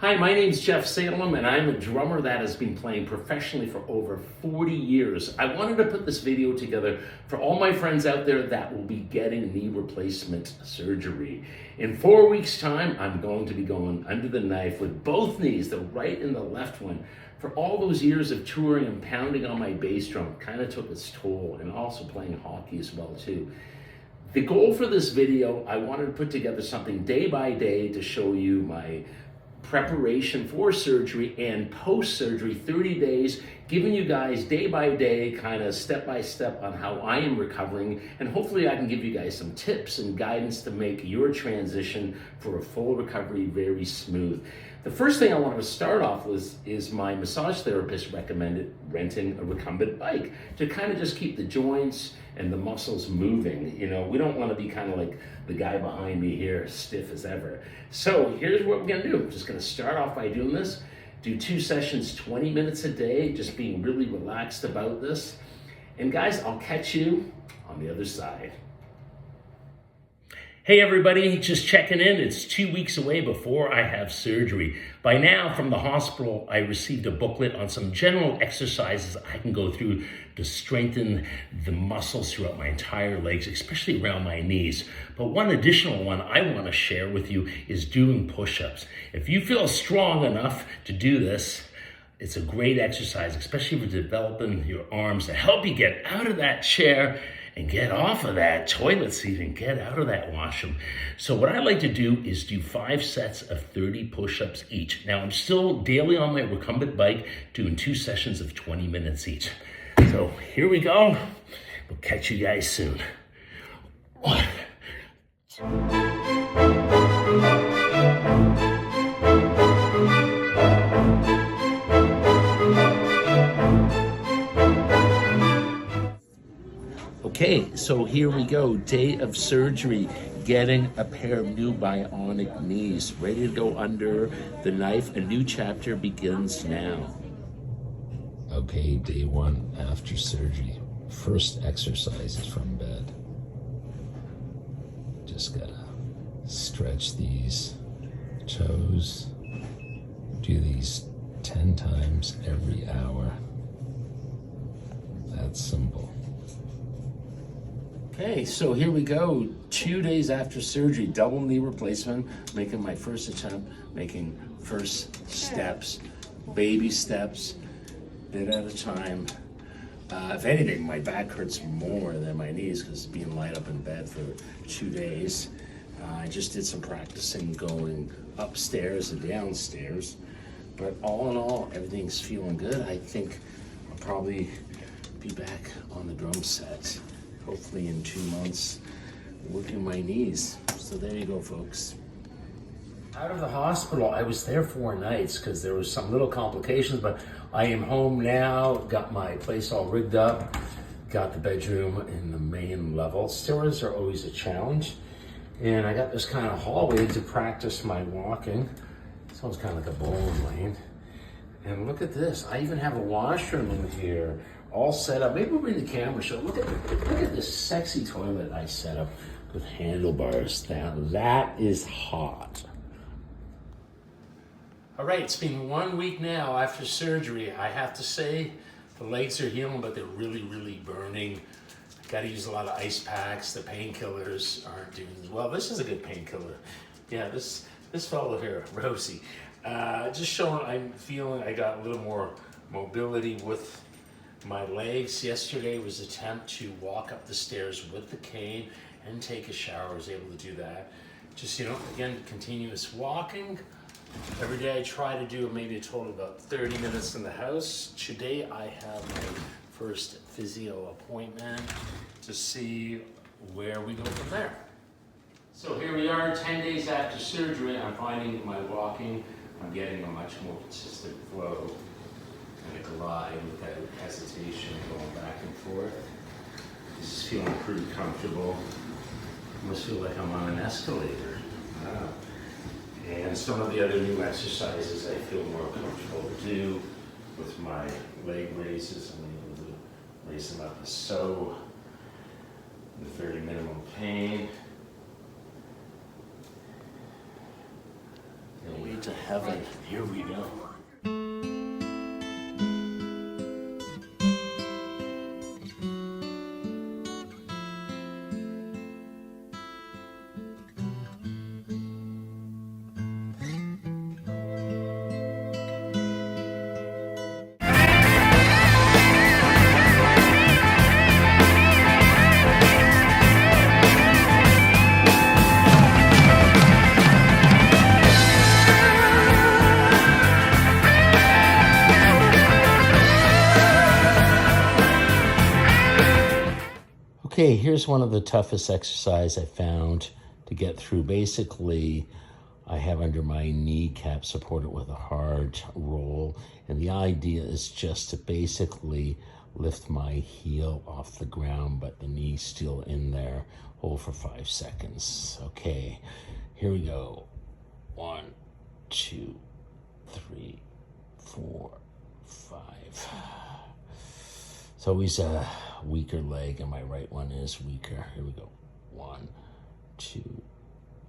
Hi, my name's Jeff Salem, and I'm a drummer that has been playing professionally for over 40 years. I wanted to put this video together for all my friends out there that will be getting knee replacement surgery. In 4 weeks' time, I'm going to be going under the knife with both knees, the right and the left one. For all those years of touring and pounding on my bass drum, kind of took its toll, and also playing hockey as well too. The goal for this video, I wanted to put together something day by day to show you my preparation for surgery and post-surgery 30 days, giving you guys day by day, kind of step by step on how I am recovering, and hopefully I can give you guys some tips and guidance to make your transition for a full recovery very smooth. The first thing I wanted to start off with is my massage therapist recommended renting a recumbent bike to kind of just keep the joints and the muscles moving. You know, we don't want to be kind of like the guy behind me here, stiff as ever. So here's what we're gonna do. I'm just gonna start off by doing this. Do 2 sessions, 20 minutes a day, just being really relaxed about this. And guys, I'll catch you on the other side. Hey everybody, just checking in. It's 2 weeks away before I have surgery. By now, from the hospital, I received a booklet on some general exercises I can go through to strengthen the muscles throughout my entire legs, especially around my knees. But one additional one I want to share with you is doing push-ups. If you feel strong enough to do this, it's a great exercise, especially for developing your arms to help you get out of that chair and get off of that toilet seat and get out of that washroom. So what I like to do is do 5 sets of 30 push-ups each. Now I'm still daily on my recumbent bike doing 2 sessions of 20 minutes each. So here we go. We'll catch you guys soon. Okay, so here we go. Day of surgery, getting a pair of new bionic knees, ready to go under the knife. A new chapter begins now. Okay, day 1 after surgery. First exercises from bed. Just gotta stretch these toes. Do these 10 times every hour. That's simple. Okay, so here we go. 2 days after surgery, double knee replacement, making my first attempt, making first steps, baby steps, bit at a time. If anything, my back hurts more than my knees because being light up in bed for 2 days. I just did some practicing going upstairs and downstairs, but all in all, everything's feeling good. I think I'll probably be back on the drum set, hopefully in 2 months, working my knees. So there you go, folks. Out of the hospital, I was there 4 nights because there was some little complications, but I am home now, got my place all rigged up, got the bedroom in the main level. Stairs are always a challenge. And I got this kind of hallway to practice my walking. Sounds kind of like a bowling lane. And look at this, I even have a washroom in here, all set up. Maybe we'll bring the camera show. Look at this sexy toilet I set up with handlebars. Now that is hot. All right, it's been 1 week now after surgery. I have to say the legs are healing, but they're really, really burning. I gotta use a lot of ice packs. The painkillers aren't doing as well. This is a good painkiller. Yeah, this fellow here, Rosie. Just showing I'm feeling I got a little more mobility with my legs. Yesterday was an attempt to walk up the stairs with the cane and take a shower. I was able to do that. Just, you know, again, continuous walking. Every day I try to do maybe a total of about 30 minutes in the house. Today I have my first physio appointment to see where we go from there. So here we are, 10 days after surgery. I'm finding my walking, I'm getting a much more consistent flow and a glide without hesitation, going back and forth. This is feeling pretty comfortable. Almost feel like I'm on an escalator. Wow. And some of the other new exercises I feel more comfortable to do with my leg raises. I'm able to raise them up as so, with very minimal pain. And we straight to heaven. Here we go. Okay, here's one of the toughest exercises I found to get through. Basically, I have under my kneecap supported with a hard roll, and the idea is just to basically lift my heel off the ground, but the knee's still in there. Hold for 5 seconds. Okay, here we go. 1, 2, 3, 4, 5. It's always a weaker leg, and my right one is weaker. Here we go. 1, 2,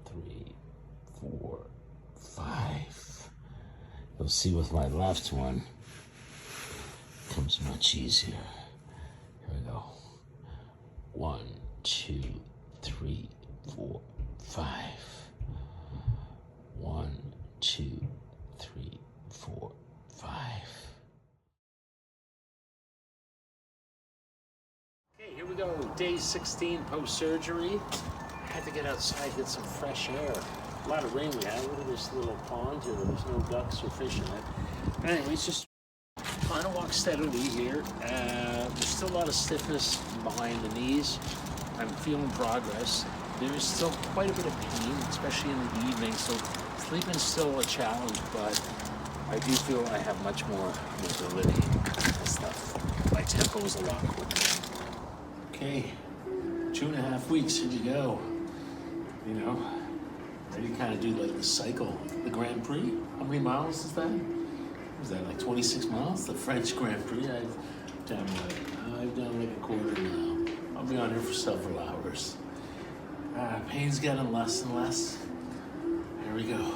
3, 4, 5. You'll see with my left one, it comes much easier. Here we go. 1, 2, 3, 4, 5. 1, 2, 3, 4, 5. Okay, here we go. Day 16 post-surgery. I had to get outside, get some fresh air. A lot of rain we had. Look at this little pond here. There's no ducks or fish in it. But anyways, just trying to walk steadily here. There's still a lot of stiffness behind the knees. I'm feeling progress. There's still quite a bit of pain, especially in the evening, so sleeping's still a challenge, but I do feel I have much more mobility and stuff. My tempo is a lot quicker. Okay, 2.5 weeks, here we go. You know, ready to kind of do like the cycle, the Grand Prix. How many miles is that? Was that like 26 miles? The French Grand Prix. I've done like a quarter now. I'll be on here for several hours. Pain's getting less and less. Here we go.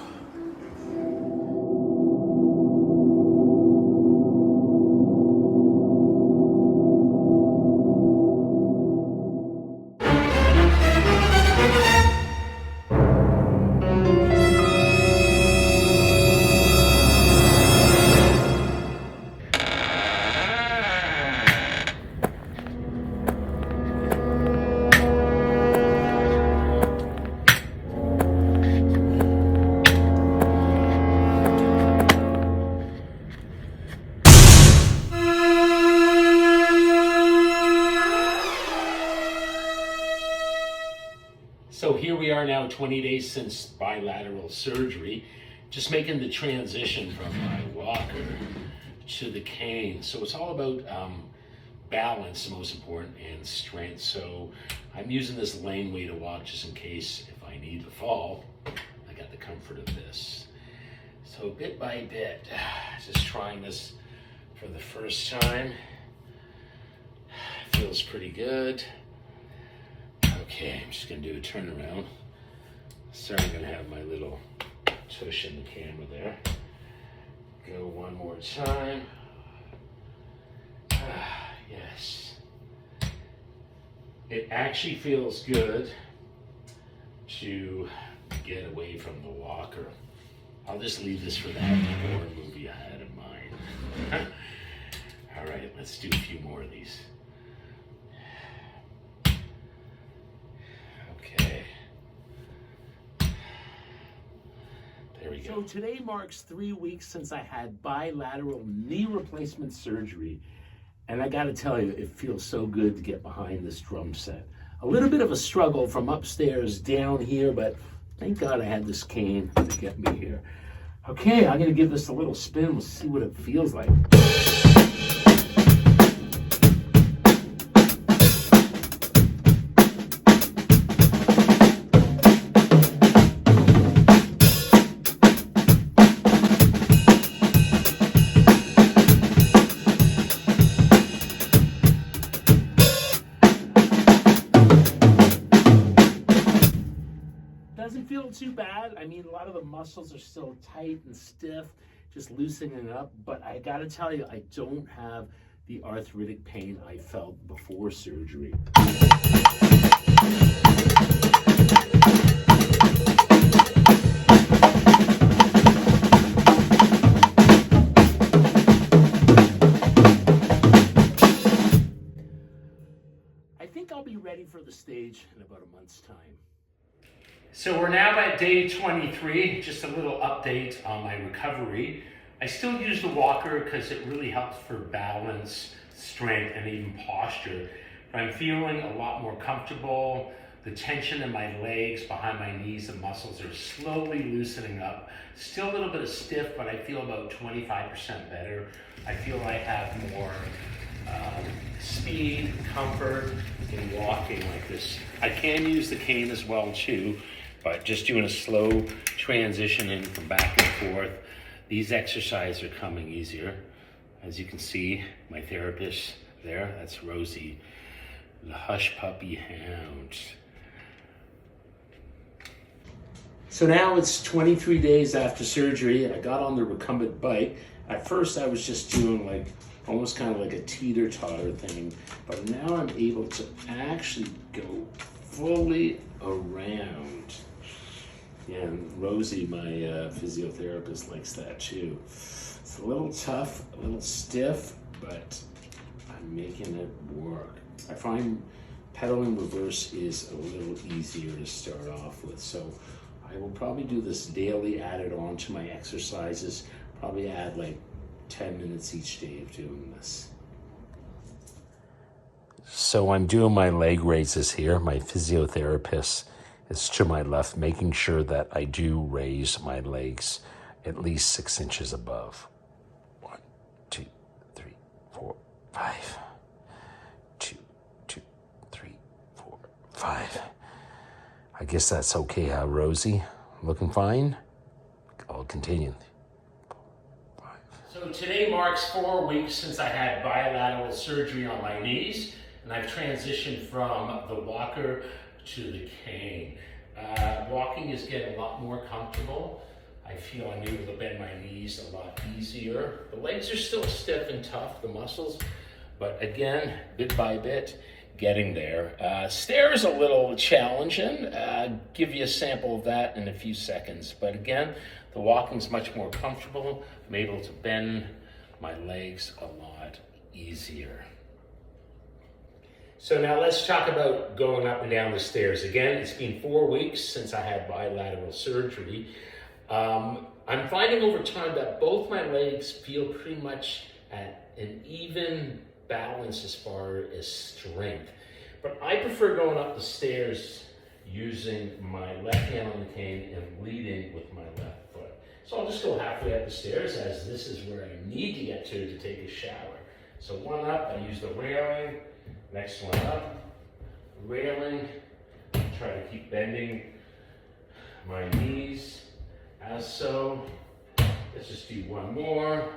So here we are now, 20 days since bilateral surgery, just making the transition from my walker to the cane. So it's all about balance, the most important, and strength. So I'm using this laneway to walk just in case if I need to fall. I got the comfort of this. So bit by bit, just trying this for the first time. Feels pretty good. Okay, I'm just gonna do a turnaround. So I'm gonna have my little tush in the camera there. Go one more time. Yes. It actually feels good to get away from the walker. I'll just leave this for that horror movie I had in mind. All right, let's do a few more of these. Okay. There we go. So today marks 3 weeks since I had bilateral knee replacement surgery. And I gotta tell you, it feels so good to get behind this drum set. A little bit of a struggle from upstairs down here, but thank God I had this cane to get me here. Okay, I'm gonna give this a little spin. We'll see what it feels like. Doesn't feel too bad. I mean, a lot of the muscle muscles are still tight and stiff, just loosening up. But I gotta tell you, I don't have the arthritic pain I felt before surgery. I think I'll be ready for the stage in about a month's time. So we're now at day 23, just a little update on my recovery. I still use the walker because it really helps for balance, strength, and even posture. But I'm feeling a lot more comfortable. The tension in my legs, behind my knees, the muscles are slowly loosening up. Still a little bit of stiff, but I feel about 25% better. I feel I have more speed, comfort in walking like this. I can use the cane as well too, but just doing a slow transition in from back and forth. These exercises are coming easier. As you can see, my therapist there, that's Rosie, the hush puppy hound. So now it's 23 days after surgery. I got on the recumbent bike. At first I was just doing like almost kind of like a teeter-totter thing, but now I'm able to actually go fully around. And Rosie, my physiotherapist, likes that too. It's a little tough, a little stiff, but I'm making it work. I find pedaling reverse is a little easier to start off with, so I will probably do this daily, add it on to my exercises, probably add like 10 minutes each day of doing this. So I'm doing my leg raises here. My physiotherapist is to my left, making sure that I do raise my legs at least 6 inches above. 1, 2, 3, 4, 5. 2, 2, 3, 4, 5. I guess that's okay, huh, Rosie? Looking fine? I'll continue. So today marks 4 weeks since I had bilateral surgery on my knees, and I've transitioned from the walker to the cane. Walking is getting a lot more comfortable. I feel I'm able to bend my knees a lot easier. The legs are still stiff and tough, the muscles, but again, bit by bit, getting there. Stairs a little challenging. Give you a sample of that in a few seconds, but again, the walking's much more comfortable. I'm able to bend my legs a lot easier. So now let's talk about going up and down the stairs. Again, it's been 4 weeks since I had bilateral surgery. I'm finding over time that both my legs feel pretty much at an even balance as far as strength. But I prefer going up the stairs using my left hand on the cane and leading with my left foot. So I'll just go halfway up the stairs, as this is where I need to get to take a shower. So one up, I use the railing. Next one up, railing. Try to keep bending my knees as so. Let's just do one more.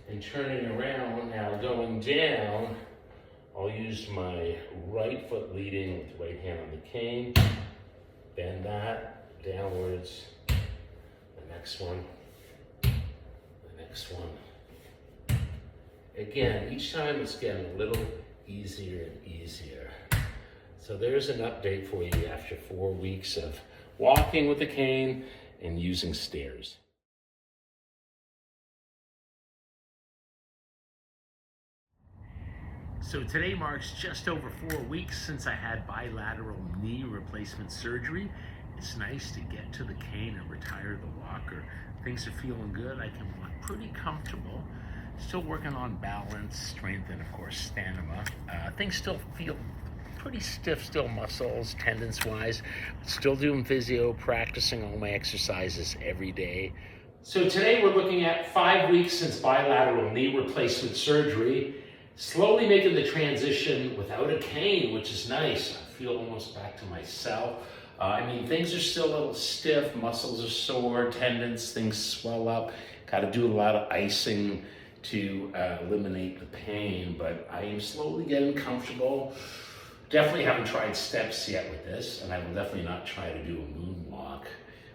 And turning around, now going down, I'll use my right foot leading with the right hand on the cane. Bend that downwards. The next one. The next one. Again, each time it's getting a little easier and easier. So there's an update for you after 4 weeks of walking with the cane and using stairs. So today marks just over 4 weeks since I had bilateral knee replacement surgery. It's nice to get to the cane and retire the walker. Things are feeling good. I can walk pretty comfortable. Still working on balance, strength, and of course stamina. Things still feel pretty stiff, still muscles, tendons-wise. Still doing physio, practicing all my exercises every day. So today we're looking at 5 weeks since bilateral knee replacement surgery. Slowly making the transition without a cane, which is nice. I feel almost back to myself. I mean, things are still a little stiff, muscles are sore, tendons, things swell up. Got to do a lot of icing to eliminate the pain, but I am slowly getting comfortable. Definitely haven't tried steps yet with this, and I will definitely not try to do a moonwalk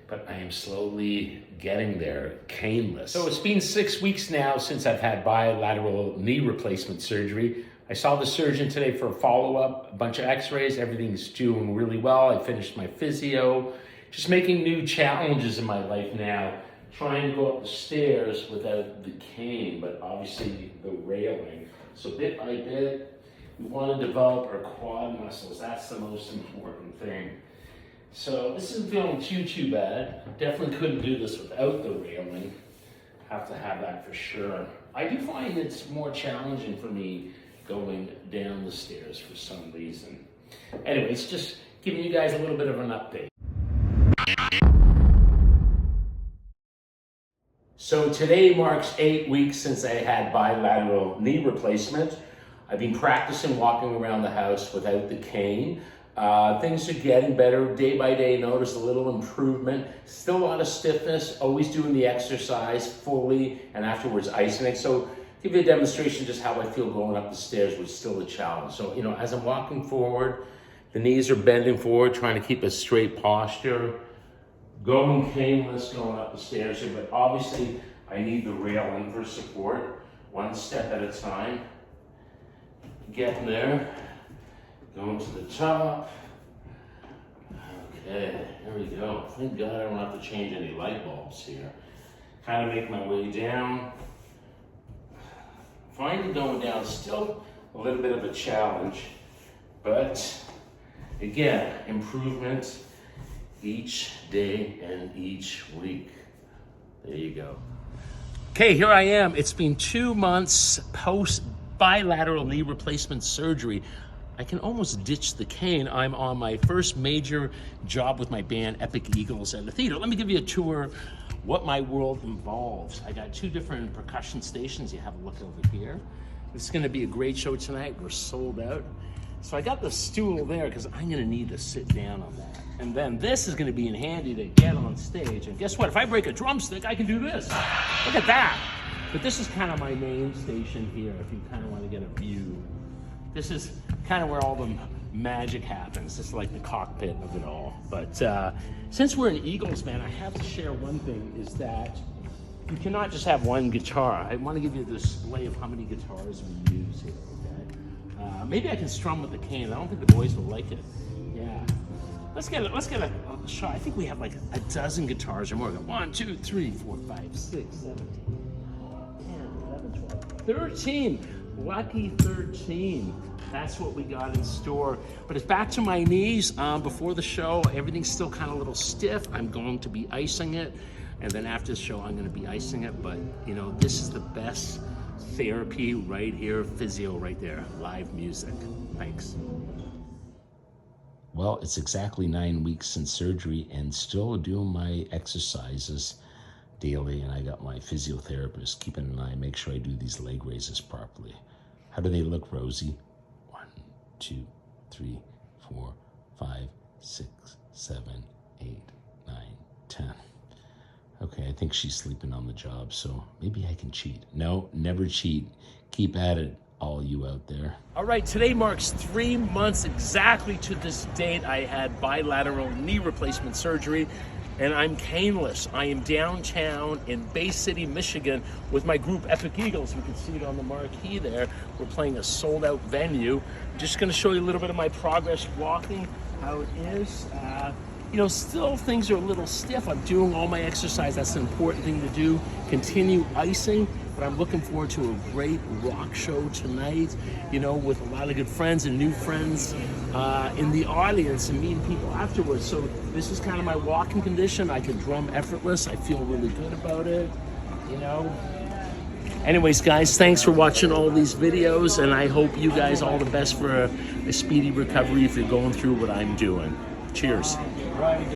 but I am slowly getting there, caneless. So it's been 6 weeks now since I've had bilateral knee replacement surgery. I saw the surgeon today for a follow-up, a bunch of x-rays, everything's doing really well. I finished my physio, just making new challenges in my life now, trying to go up the stairs without the cane, but obviously the railing. So bit by bit, we want to develop our quad muscles. That's the most important thing. So this isn't feeling too bad. Definitely couldn't do this without the railing. Have to have that for sure. I do find it's more challenging for me going down the stairs for some reason. Anyways, just giving you guys a little bit of an update. So today marks 8 weeks since I had bilateral knee replacement. I've been practicing walking around the house without the cane. Things are getting better day by day. Noticed a little improvement. Still a lot of stiffness. Always doing the exercise fully and afterwards icing it. So give you a demonstration just how I feel going up the stairs was still a challenge. So, you know, as I'm walking forward, the knees are bending forward, trying to keep a straight posture. Going caneless going up the stairs here, but obviously I need the railing for support. One step at a time. Getting there. Going to the top. Okay, here we go. Thank God I don't have to change any light bulbs here. Kind of make my way down. Finding going down is still a little bit of a challenge, but again, improvement each day and each week. There you go. Okay, here I am. It's been 2 months post bilateral knee replacement surgery. I can almost ditch the cane. I'm on my first major job with my band, Epic Eagles, at the theater. Let me give you a tour what my world involves. I got 2 different percussion stations. You have a look over here. This is gonna be a great show tonight. We're sold out. So I got the stool there because I'm gonna need to sit down on that. And then this is gonna be in handy to get on stage. And guess what? If I break a drumstick, I can do this. Look at that. But this is kind of my main station here if you kind of want to get a view. This is kind of where all the magic happens. It's like the cockpit of it all. But since we're an Eagles fan, I have to share one thing, is that you cannot just have one guitar. I want to give you a display of how many guitars we use here, okay? Maybe I can strum with the cane. I don't think the boys will like it. Yeah. Let's get a shot. I think we have like a dozen guitars or more. 1, 2, 3, 4, 5, 6, 7, 10, 11, 12, 13. Lucky 13. That's what we got in store. But it's back to my knees. Before the show, everything's still kind of a little stiff. I'm going to be icing it. And then after the show, I'm going to be icing it. But, you know, this is the best therapy right here. Physio right there. Live music. Thanks. Well, it's exactly 9 weeks since surgery and still doing my exercises daily. And I got my physiotherapist keeping an eye, make sure I do these leg raises properly. How do they look, Rosie? 1, 2, 3, 4, 5, 6, 7, 8, 9, 10. Okay, I think she's sleeping on the job, so maybe I can cheat. No, never cheat. Keep at it, all you out there. All right, today marks 3 months exactly to this date. I had bilateral knee replacement surgery, and I'm caneless. I am downtown in Bay City, Michigan with my group Epic Eagles. You can see it on the marquee there. We're playing a sold-out venue. I'm just gonna show you a little bit of my progress walking, how it is. You know, still things are a little stiff. I'm doing all my exercise. That's an important thing to do. Continue icing, but I'm looking forward to a great rock show tonight, you know, with a lot of good friends and new friends in the audience and meeting people afterwards. So this is kind of my walking condition. I can drum effortless. I feel really good about it, you know. Anyways, guys, thanks for watching all these videos, and I hope you guys all the best for a speedy recovery if you're going through what I'm doing. Cheers.